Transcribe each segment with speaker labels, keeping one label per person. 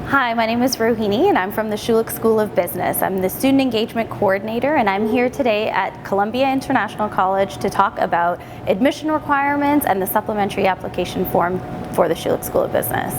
Speaker 1: Hi, my name is Rohini and I'm from the Schulich School of Business. I'm the Student Engagement Coordinator and I'm here today at Columbia International College to talk about admission requirements and the supplementary application form for the Schulich School of Business.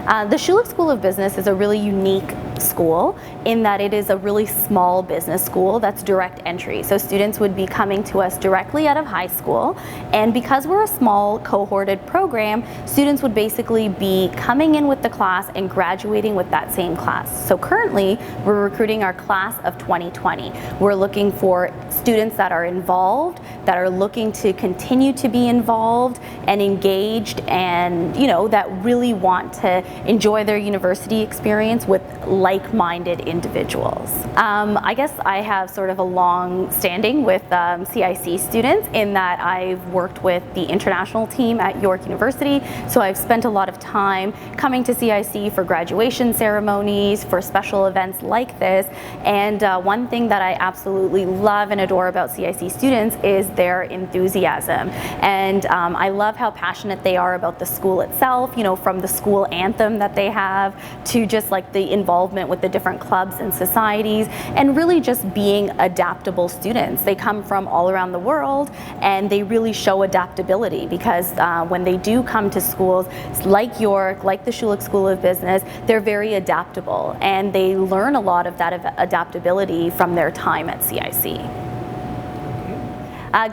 Speaker 1: The Schulich School of Business is a really unique school in that it is a really small business school that's direct entry. So students would be coming to us directly out of high school, and because we're a small cohorted program, students would basically be coming in with the class and graduating with that same class. So currently, we're recruiting our class of 2020. We're looking for students that are involved, that are looking to continue to be involved and engaged, and that really want to enjoy their university experience with like-minded individuals. I guess I have sort of a long standing with CIC students in that I've worked with the international team at York University, so I've spent a lot of time coming to CIC for graduation ceremonies, for special events like this, and one thing that I absolutely love and adore about CIC students is their enthusiasm, and I love how passionate they are about the school itself, from the school anthem that they have to just like the involvement with the different clubs and societies, and really just being adaptable students. They come from all around the world and they really show adaptability because when they do come to schools like York, like the Schulich School of Business, they're very adaptable and they learn a lot of that adaptability from their time at CIC.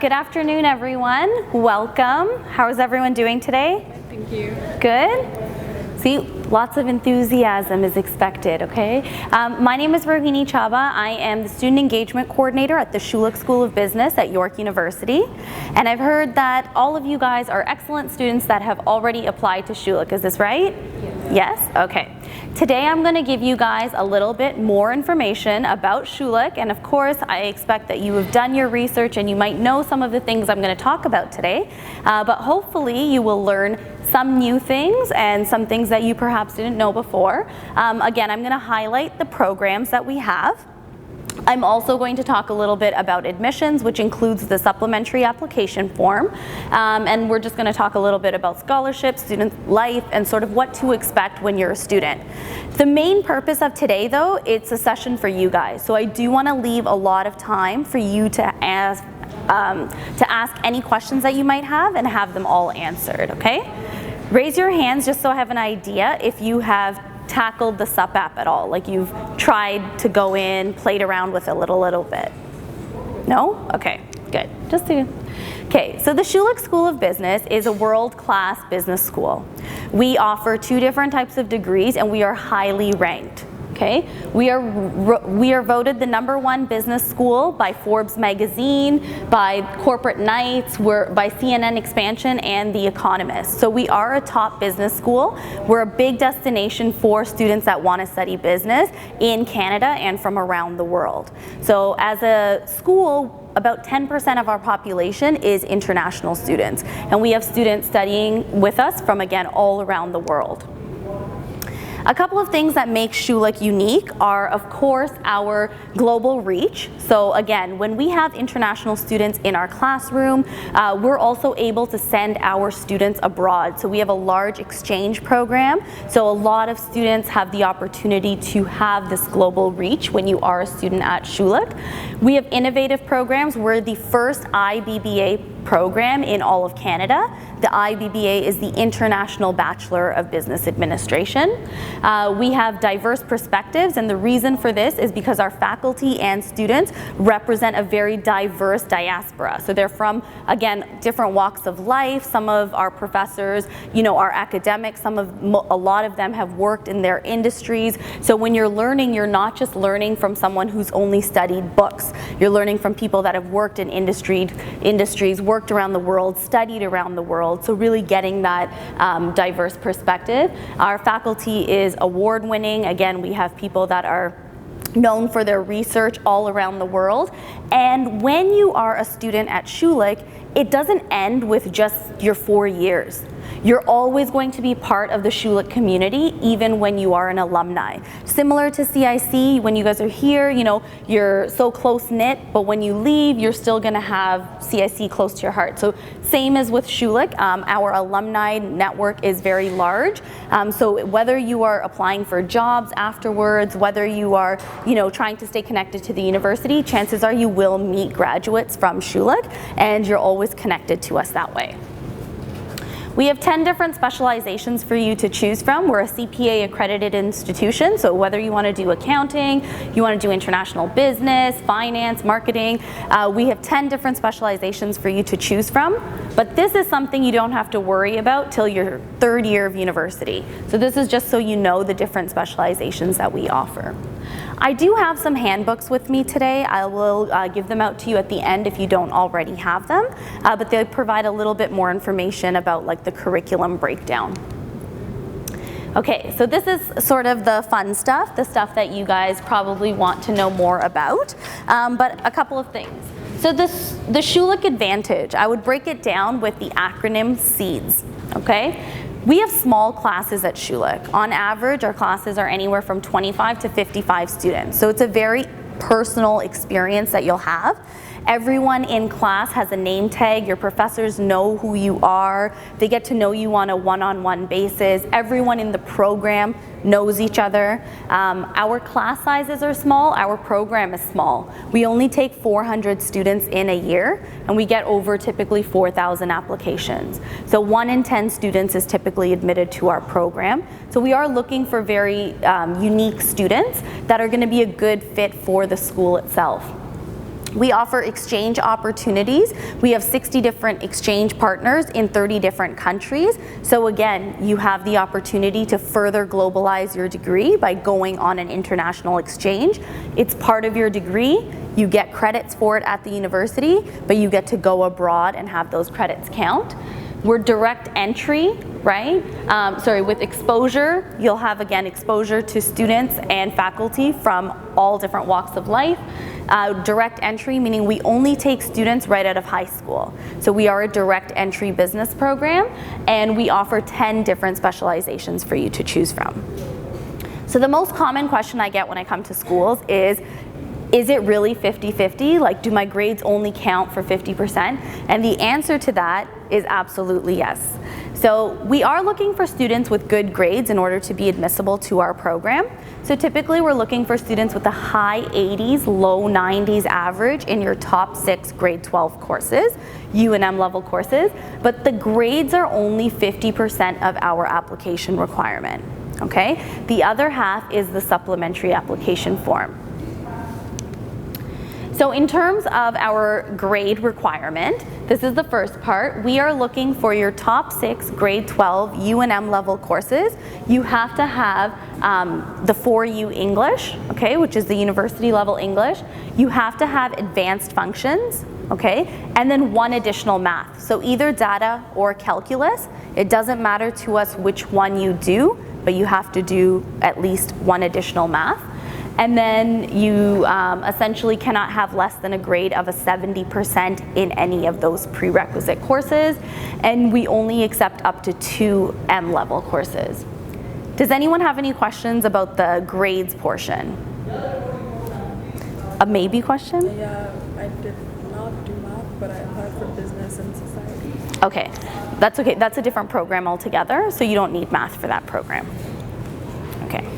Speaker 1: Good afternoon, everyone. Welcome. How is everyone doing today?
Speaker 2: Thank you.
Speaker 1: Good? See, lots of enthusiasm is expected, okay? My name is Rohini Chaba. I am the Student Engagement Coordinator at the Schulich School of Business at York University. And I've heard that all of you guys are excellent students that have already applied to Schulich. Is this right?
Speaker 2: Yes.
Speaker 1: Yes? Okay. Today I'm going to give you guys a little bit more information about Schulich, and of course I expect that you have done your research and you might know some of the things I'm going to talk about today, but hopefully you will learn some new things and some things that you perhaps didn't know before. Again, I'm going to highlight the programs that we have. I'm also going to talk a little bit about admissions, which includes the supplementary application form, and we're just going to talk a little bit about scholarships, student life, and sort of what to expect when you're a student. The main purpose of today, though, it's a session for you guys, so I do want to leave a lot of time for you to ask any questions that you might have and have them all answered, okay? Raise your hands just so I have an idea if you have tackled the SUP app at all, like you've tried to go in, played around with it a little bit. No? Okay, good. Okay, so the Schulich School of Business is a world-class business school. We offer 2 different types of degrees and we are highly ranked. Okay, we are voted the #1 business school by Forbes magazine, by Corporate Knights, by CNN Expansion and the Economist. So we are a top business school. We're a big destination for students that want to study business in Canada and from around the world. So as a school, about 10% of our population is international students, and we have students studying with us from, again, all around the world. A couple of things that make Schulich unique are, of course, our global reach. So again, when we have international students in our classroom, we're also able to send our students abroad. So we have a large exchange program. So a lot of students have the opportunity to have this global reach when you are a student at Schulich. We have innovative programs. We're the first IBBA program in all of Canada. The IBBA is the International Bachelor of Business Administration. We have diverse perspectives, and the reason for this is because our faculty and students represent a very diverse diaspora. So they're from, again, different walks of life. Some of our professors, are academics. A lot of them have worked in their industries. So when you're learning, you're not just learning from someone who's only studied books. You're learning from people that have worked in industries, worked around the world, studied around the world, so really getting that diverse perspective. Our faculty is award-winning. Again, we have people that are known for their research all around the world. And when you are a student at Schulich, it doesn't end with just your 4 years. You're always going to be part of the Schulich community, even when you are an alumni. Similar to CIC, when you guys are here, you know, you're so close-knit, but when you leave, you're still gonna have CIC close to your heart. So same as with Schulich, our alumni network is very large. So whether you are applying for jobs afterwards, whether you are, you know, trying to stay connected to the university, chances are you will meet graduates from Schulich, and you're always connected to us that way. We have 10 different specializations for you to choose from. We're a CPA accredited institution, so whether you want to do accounting, you want to do international business, finance, marketing, we have 10 different specializations for you to choose from. But this is something you don't have to worry about till your 3rd year of university. So this is just so you know the different specializations that we offer. I do have some handbooks with me today. I will give them out to you at the end if you don't already have them, but they provide a little bit more information about like the curriculum breakdown. Okay, so this is sort of the fun stuff, the stuff that you guys probably want to know more about, but a couple of things. So the Schulich Advantage, I would break it down with the acronym SEEDS, okay? We have small classes at Schulich. On average, our classes are anywhere from 25 to 55 students. So it's a very personal experience that you'll have. Everyone in class has a name tag. Your professors know who you are. They get to know you on a one-on-one basis. Everyone in the program knows each other. Our class sizes are small. Our program is small. We only take 400 students in a year, and we get over typically 4,000 applications. So 1 in 10 students is typically admitted to our program. So we are looking for very unique students that are going to be a good fit for the school itself. We offer exchange opportunities. We have 60 different exchange partners in 30 different countries. So again, you have the opportunity to further globalize your degree by going on an international exchange. It's part of your degree. You get credits for it at the university, but you get to go abroad and have those credits count. We're direct entry, right? With exposure, you'll have, again, exposure to students and faculty from all different walks of life. Direct entry, meaning we only take students right out of high school. So we are a direct entry business program, and we offer 10 different specializations for you to choose from. So the most common question I get when I come to schools is it really 50-50? Like, do my grades only count for 50%? And the answer to that is absolutely yes. So we are looking for students with good grades in order to be admissible to our program. So typically we're looking for students with a high 80s, low 90s average in your top 6 grade 12 courses, UNM level courses, but the grades are only 50% of our application requirement, okay? The other half is the supplementary application form. So in terms of our grade requirement, this is the first part. We are looking for your top 6 grade 12 UNM level courses. You have to have the 4U English, okay, which is the university level English. You have to have advanced functions, okay, and then 1 additional math. So either data or calculus. It doesn't matter to us which one you do, but you have to do at least 1 additional math. And then you essentially cannot have less than a grade of a 70% in any of those prerequisite courses, and we only accept up to 2 M-level courses. Does anyone have any questions about the grades portion? A maybe question?
Speaker 2: Yeah, I did not do math, but I applied for business and society.
Speaker 1: Okay, that's okay. That's a different program altogether, so you don't need math for that program. Okay.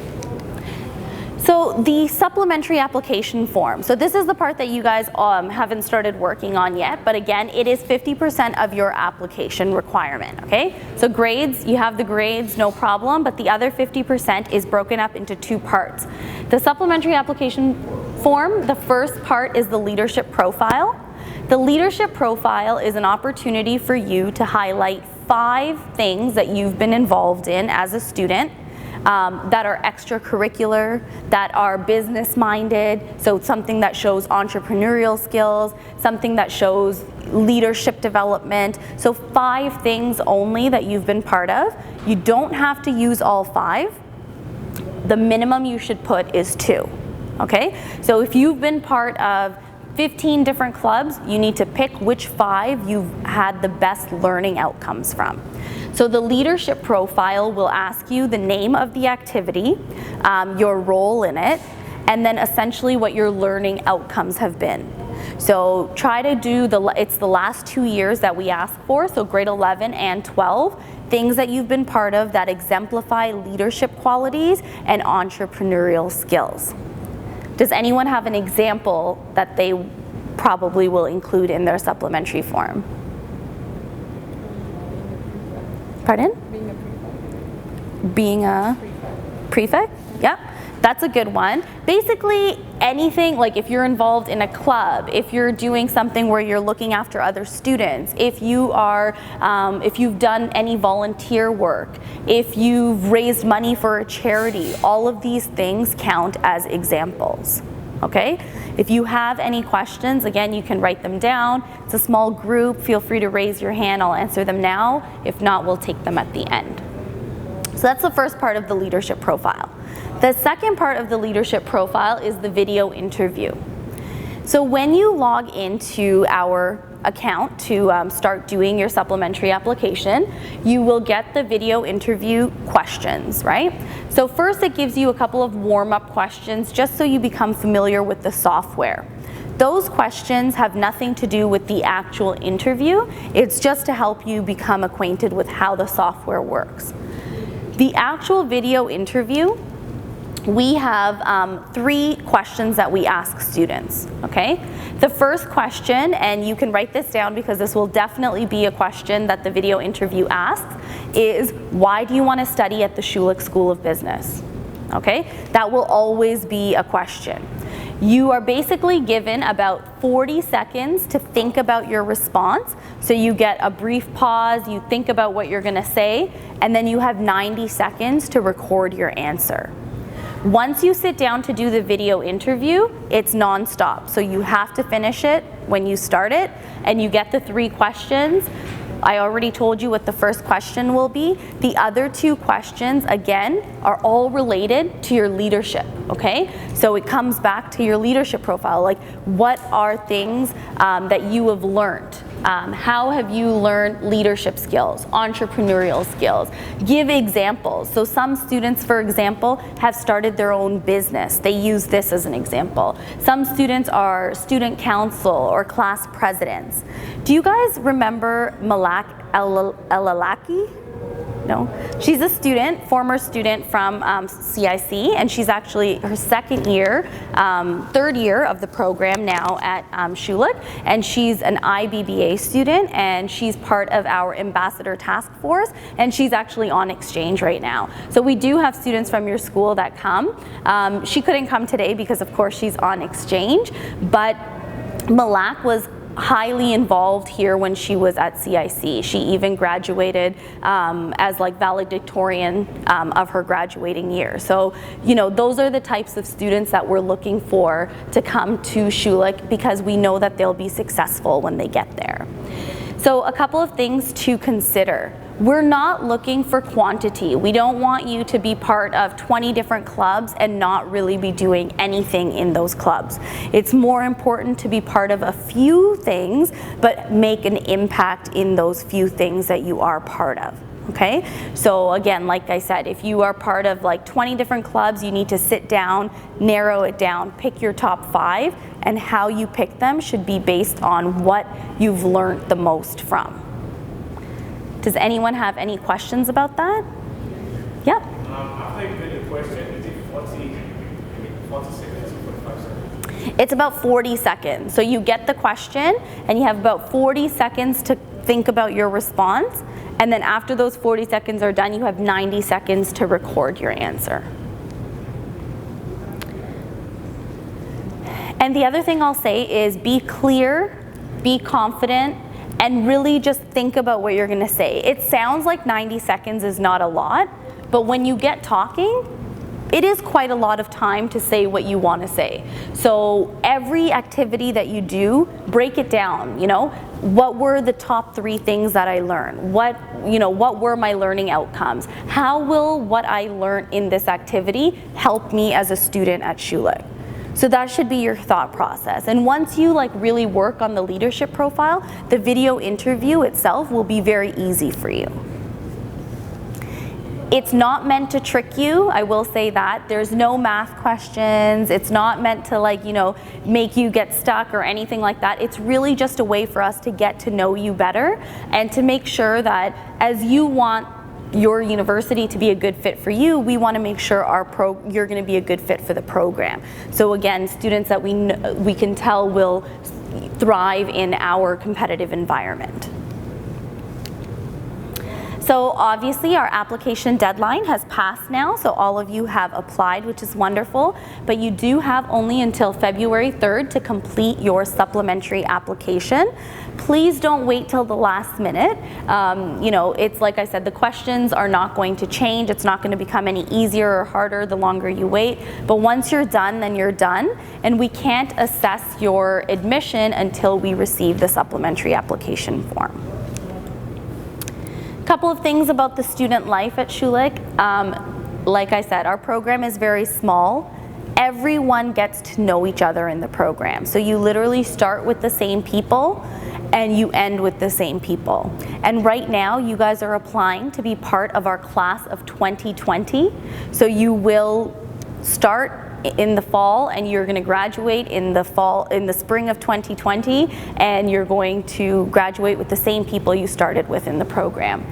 Speaker 1: So the supplementary application form. So this is the part that you guys haven't started working on yet, but again, it is 50% of your application requirement, okay? So grades, you have the grades, no problem, but the other 50% is broken up into 2 parts. The supplementary application form, the first part is the leadership profile. The leadership profile is an opportunity for you to highlight 5 things that you've been involved in as a student that are extracurricular, that are business-minded, so something that shows entrepreneurial skills, something that shows leadership development. So 5 things only that you've been part of. You don't have to use all 5. The minimum you should put is 2, okay? So if you've been part of 15 different clubs, you need to pick which 5 you've had the best learning outcomes from. So the leadership profile will ask you the name of the activity, your role in it, and then essentially what your learning outcomes have been. So try to do, it's the last 2 years that we ask for, so grade 11 and 12, things that you've been part of that exemplify leadership qualities and entrepreneurial skills. Does anyone have an example that they probably will include in their supplementary form? Pardon?
Speaker 2: Being a prefect.
Speaker 1: Being a prefect? Yep, that's a good one. Basically anything, like if you're involved in a club, if you're doing something where you're looking after other students, if you are, if you've done any volunteer work, if you've raised money for a charity, all of these things count as examples. Okay? If you have any questions, again, you can write them down. It's a small group. Feel free to raise your hand. I'll answer them now. If not, we'll take them at the end. So that's the first part of the leadership profile. The second part of the leadership profile is the video interview. So when you log into our account to start doing your supplementary application, you will get the video interview questions, right? So first it gives you a couple of warm-up questions just so you become familiar with the software. Those questions have nothing to do with the actual interview. It's just to help you become acquainted with how the software works. The actual video interview, we have 3 questions that we ask students, okay? The first question, and you can write this down because this will definitely be a question that the video interview asks, is why do you want to study at the Schulich School of Business? Okay, that will always be a question. You are basically given about 40 seconds to think about your response. So you get a brief pause, you think about what you're going to say, and then you have 90 seconds to record your answer. Once you sit down to do the video interview, it's non-stop. So you have to finish it when you start it, and you get the 3 questions. I already told you what the first question will be. The other 2 questions, again, are all related to your leadership, okay? So it comes back to your leadership profile, like what are things that you have learned? How have you learned leadership skills, entrepreneurial skills? Give examples. So some students, for example, have started their own business. They use this as an example. Some students are student council or class presidents. Do you guys remember Malak Elalaki? No? She's a student, former student from CIC, and she's actually her 2nd year, 3rd year of the program now at Schulich, and she's an IBBA student, and she's part of our ambassador task force, and she's actually on exchange right now. So we do have students from your school that come. She couldn't come today because of course she's on exchange, but Malak was highly involved here when she was at CIC. She even graduated as like valedictorian of her graduating year. So, you know, those are the types of students that we're looking for to come to Schulich because we know that they'll be successful when they get there. So a couple of things to consider. We're not looking for quantity. We don't want you to be part of 20 different clubs and not really be doing anything in those clubs. It's more important to be part of a few things, but make an impact in those few things that you are part of. Okay, so again, like I said, if you are part of like 20 different clubs, you need to sit down, narrow it down, pick your top 5, and how you pick them should be based on what you've learned the most from. Does anyone have any questions about that? Yep.
Speaker 3: After you get the question, is it 40 seconds or 45 seconds?
Speaker 1: It's about 40 seconds. So you get the question, and you have about 40 seconds to think about your response. And then after those 40 seconds are done, you have 90 seconds to record your answer. And the other thing I'll say is be clear, be confident, and really just think about what you're going to say. It sounds like 90 seconds is not a lot, but when you get talking, it is quite a lot of time to say what you want to say. So every activity that you do, break it down, you know. What were the top 3 things that I learned? What were my learning outcomes? How will what I learned in this activity help me as a student at Schulich? So that should be your thought process. And once you like really work on the leadership profile, the video interview itself will be very easy for you. It's not meant to trick you, I will say that. There's no math questions. It's not meant to like, you know, make you get stuck or anything like that. It's really just a way for us to get to know you better and to make sure that as you want your university to be a good fit for you, we want to make sure you're going to be a good fit for the program. So again, students that we can tell will thrive in our competitive environment. So obviously our application deadline has passed now, so all of you have applied, which is wonderful, but you do have only until February 3rd to complete your supplementary application. Please don't wait till the last minute. You know, it's like I said, the questions are not going to change. It's not going to become any easier or harder the longer you wait, but once you're done, then you're done, and we can't assess your admission until we receive the supplementary application form. Couple of things about the student life at Schulich. Like I said, our program is very small. Everyone gets to know each other in the program. So you literally start with the same people and you end with the same people. And right now you guys are applying to be part of our class of 2020. So you will start in the fall and you're going to graduate in the spring of 2020, and you're going to graduate with the same people you started with in the program.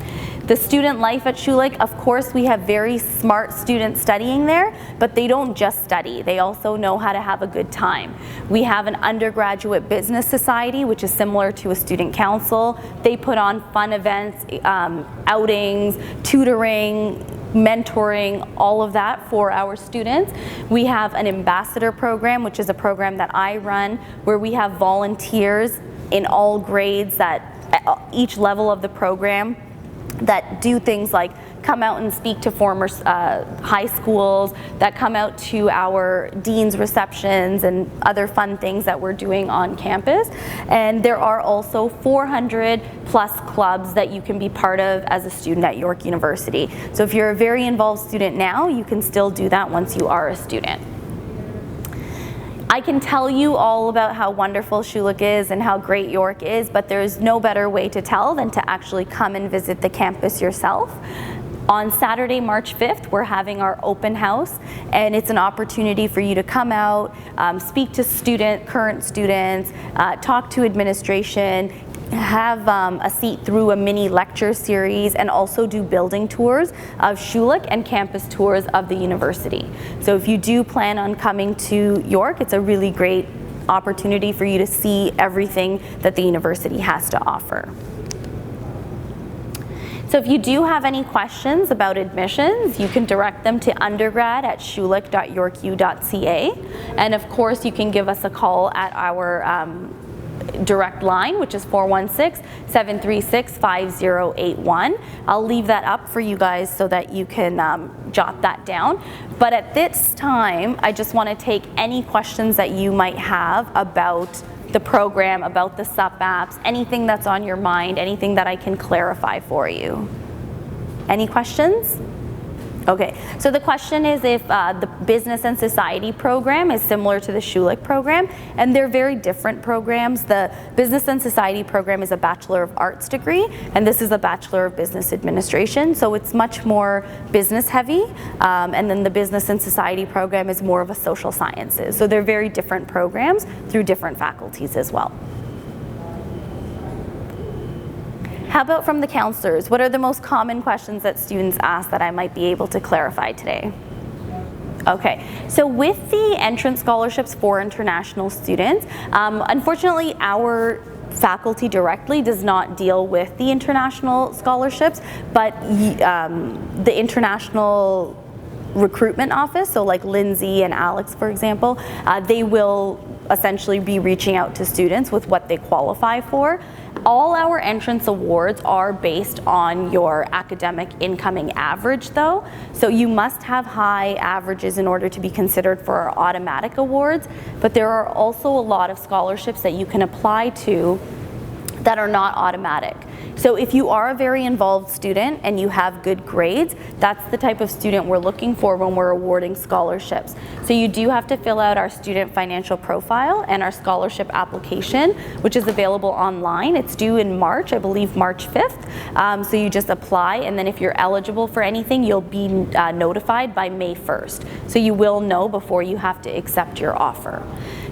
Speaker 1: The student life at Schulich, of course, we have very smart students studying there, but they don't just study. They also know how to have a good time. We have an undergraduate business society, which is similar to a student council. They put on fun events, outings, tutoring, mentoring, all of that for our students. We have an ambassador program, which is a program that I run, where we have volunteers in all grades at each level of the program that do things like come out and speak to former high schools, that come out to our dean's receptions and other fun things that we're doing on campus. And there are also 400 plus clubs that you can be part of as a student at York University. So if you're a very involved student now, you can still do that once you are a student. I can tell you all about how wonderful Schulich is and how great York is, but there's no better way to tell than to actually come and visit the campus yourself. On Saturday, March 5th, we're having our open house, and it's an opportunity for you to come out, speak to current students, talk to administration, have a seat through a mini lecture series, and also do building tours of Schulich and campus tours of the university. So if you do plan on coming to York, it's a really great opportunity for you to see everything that the university has to offer. So if you do have any questions about admissions, you can direct them to undergrad@schulich.yorku.ca. And of course, you can give us a call at our direct line, which is 416-736-5081. I'll leave that up for you guys so that you can jot that down. But at this time, I just want to take any questions that you might have about the program, about the SUP apps, anything that's on your mind, anything that I can clarify for you. Any questions? Okay, so the question is if the Business and Society program is similar to the Schulich program, and they're very different programs. The Business and Society program is a Bachelor of Arts degree, and this is a Bachelor of Business Administration, so it's much more business heavy, and then the Business and Society program is more of a social sciences. So they're very different programs through different faculties as well. How about from the counselors? What are the most common questions that students ask that I might be able to clarify today? Okay, so with the entrance scholarships for international students, unfortunately our faculty directly does not deal with the international scholarships, but the international recruitment office, so like Lindsay and Alex, for example, they will essentially be reaching out to students with what they qualify for. All our entrance awards are based on your academic incoming average though, so you must have high averages in order to be considered for our automatic awards, but there are also a lot of scholarships that you can apply to that are not automatic. So if you are a very involved student and you have good grades, that's the type of student we're looking for when we're awarding scholarships. So you do have to fill out our student financial profile and our scholarship application, which is available online. It's due in March, I believe March 5th. So you just apply, and then if you're eligible for anything, you'll be notified by May 1st. So you will know before you have to accept your offer.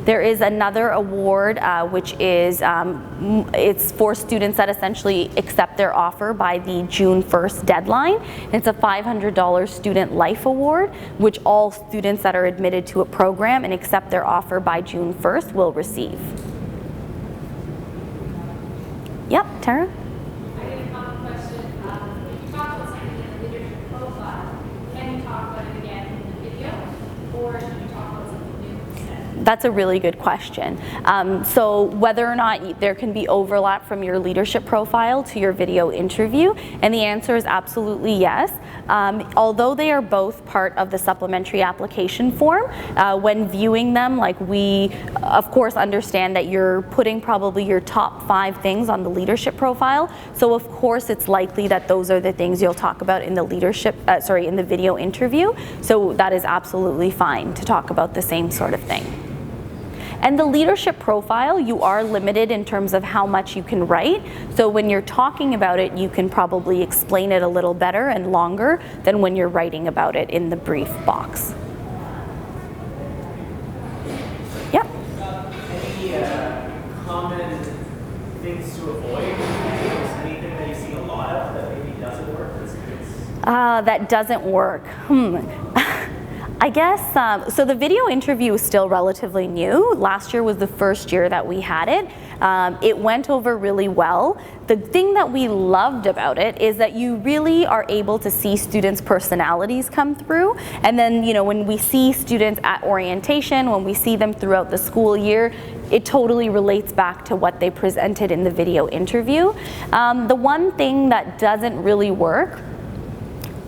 Speaker 1: There is another award, which is, it's for students that essentially accept their offer by the June 1st deadline. It's a $500 Student Life Award, which all students that are admitted to a program and accept their offer by June 1st will receive. Yep, Tara?
Speaker 4: I have a common question. If you talk about something in the leadership profile, can you talk about it again in the video, or should you talk about something new instead?
Speaker 1: That's a really good question. So whether or not there can be overlap from your leadership profile to your video interview, and the answer is absolutely yes. Although they are both part of the supplementary application form, when viewing them, like we of course understand that you're putting probably your top 5 things on the leadership profile. So of course it's likely that those are the things you'll talk about in the leadership, in the video interview. So that is absolutely fine to talk about the same sort of thing. And the leadership profile, you are limited in terms of how much you can write. So when you're talking about it, you can probably explain it a little better and longer than when you're writing about it in the brief box. Yep.
Speaker 5: Any common things to avoid? Anything that you see a lot of that maybe doesn't work?
Speaker 1: That doesn't work. I guess, so the video interview is still relatively new. Last year was the first year that we had it. It went over really well. The thing that we loved about it is that you really are able to see students' personalities come through. And then, you know, when we see students at orientation, when we see them throughout the school year, it totally relates back to what they presented in the video interview. The one thing that doesn't really work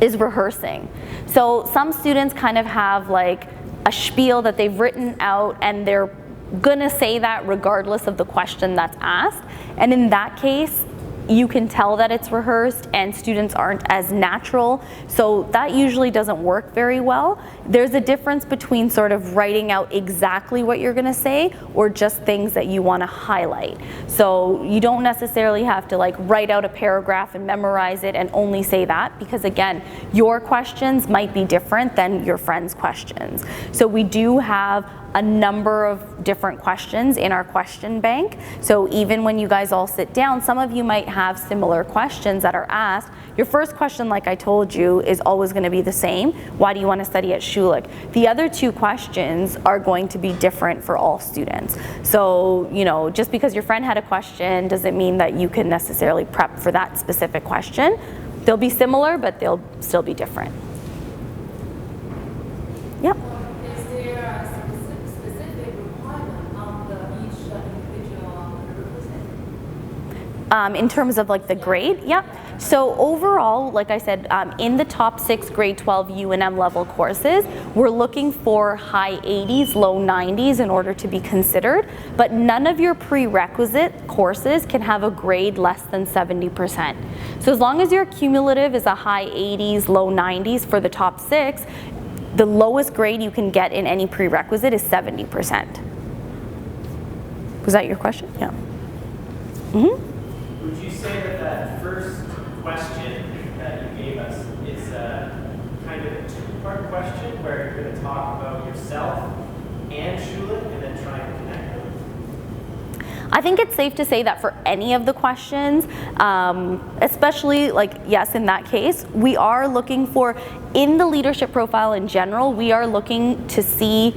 Speaker 1: is rehearsing. So some students kind of have like a spiel that they've written out, and they're gonna say that regardless of the question that's asked. And in that case, you can tell that it's rehearsed and students aren't as natural. So that usually doesn't work very well. There's a difference between sort of writing out exactly what you're gonna say or just things that you wanna highlight. So you don't necessarily have to like write out a paragraph and memorize it and only say that, because again, your questions might be different than your friend's questions. So we do have a number of different questions in our question bank. So even when you guys all sit down, some of you might have similar questions that are asked. Your first question, like I told you, is always going to be the same. Why do you want to study at Schulich? The other 2 questions are going to be different for all students. So, you know, just because your friend had a question doesn't mean that you can necessarily prep for that specific question. They'll be similar, but they'll still be different. Yep. In terms of like the grade, yeah. So overall, like I said, in the top 6 grade 12 UNM level courses, we're looking for high 80s, low 90s in order to be considered, but none of your prerequisite courses can have a grade less than 70%. So as long as your cumulative is a high 80s, low 90s for the top 6, the lowest grade you can get in any prerequisite is 70%. Was that your question? Yeah. Mm-hmm.
Speaker 5: Would you say that that first question that you gave us is kind of a 2-part question where you're going to talk about yourself and Schulich and then try and connect them?
Speaker 1: I think it's safe to say that for any of the questions, especially like, yes, in that case, we are looking for, in the leadership profile in general, we are looking to see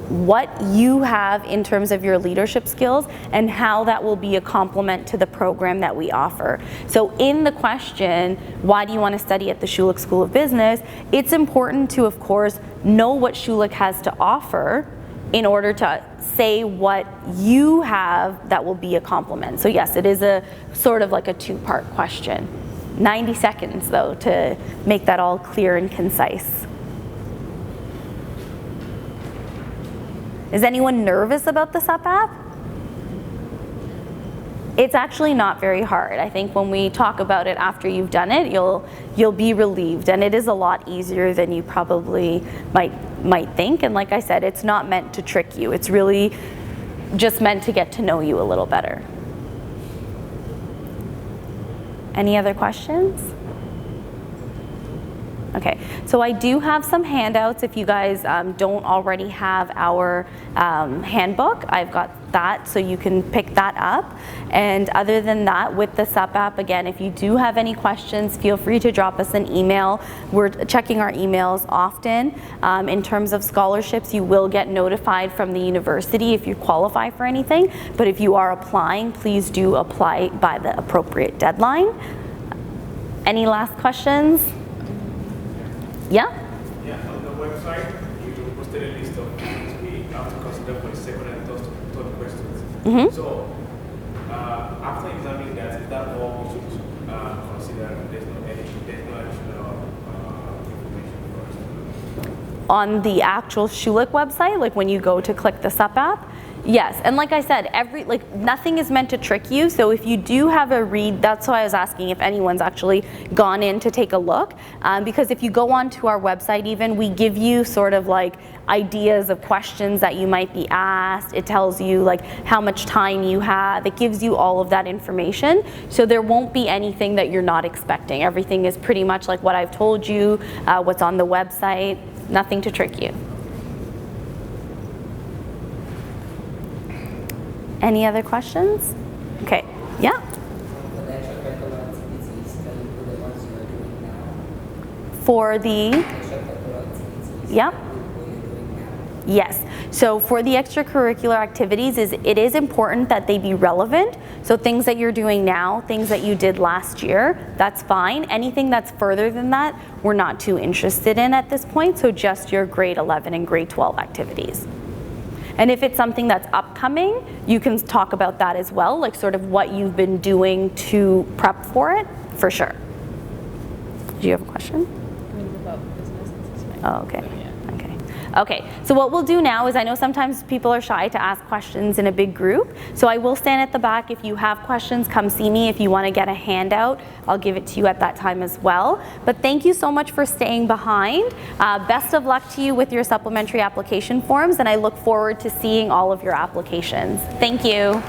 Speaker 1: what you have in terms of your leadership skills and how that will be a complement to the program that we offer. So in the question, why do you want to study at the Schulich School of Business, it's important to, of course, know what Schulich has to offer in order to say what you have that will be a complement. So yes, it is a sort of like a 2-part question. 90 seconds though to make that all clear and concise. Is anyone nervous about the SUP app? It's actually not very hard. I think when we talk about it after you've done it, you'll be relieved, and it is a lot easier than you probably might think. And like I said, it's not meant to trick you. It's really just meant to get to know you a little better. Any other questions? Okay, so I do have some handouts if you guys don't already have our handbook. I've got that, so you can pick that up. And other than that, with the SUP app, again, if you do have any questions, feel free to drop us an email. We're checking our emails often. In terms of scholarships, you will get notified from the university if you qualify for anything. But if you are applying, please do apply by the appropriate deadline. Any last questions? Yeah?
Speaker 3: Yeah, on the website, you posted a list of things we have to consider for the second and third questions.
Speaker 1: Mm-hmm.
Speaker 3: So, after examining that, is that all we should consider? There's no additional information for us?
Speaker 1: On the actual Schulich website, like when you go to click the SUP app? Yes, and like I said, nothing is meant to trick you, so if you do have a read, that's why I was asking if anyone's actually gone in to take a look, because if you go onto our website even, we give you sort of like ideas of questions that you might be asked. It tells you like how much time you have. It gives you all of that information, so there won't be anything that you're not expecting. Everything is pretty much like what I've told you, what's on the website, nothing to trick you. Any other questions? Okay, yeah? For the, yeah? Yes, so for the extracurricular activities, it is important that they be relevant. So things that you're doing now, things that you did last year, that's fine. Anything that's further than that, we're not too interested in at this point, so just your grade 11 and grade 12 activities. And if it's something that's upcoming, you can talk about that as well, like sort of what you've been doing to prep for it, for sure. Do you have a question?
Speaker 2: About business and society.
Speaker 1: Oh, okay.
Speaker 2: So, yeah.
Speaker 1: Okay, so what we'll do now is, I know sometimes people are shy to ask questions in a big group, so I will stand at the back. If you have questions, come see me. If you want to get a handout, I'll give it to you at that time as well. But thank you so much for staying behind. Best of luck to you with your supplementary application forms, and I look forward to seeing all of your applications. Thank you.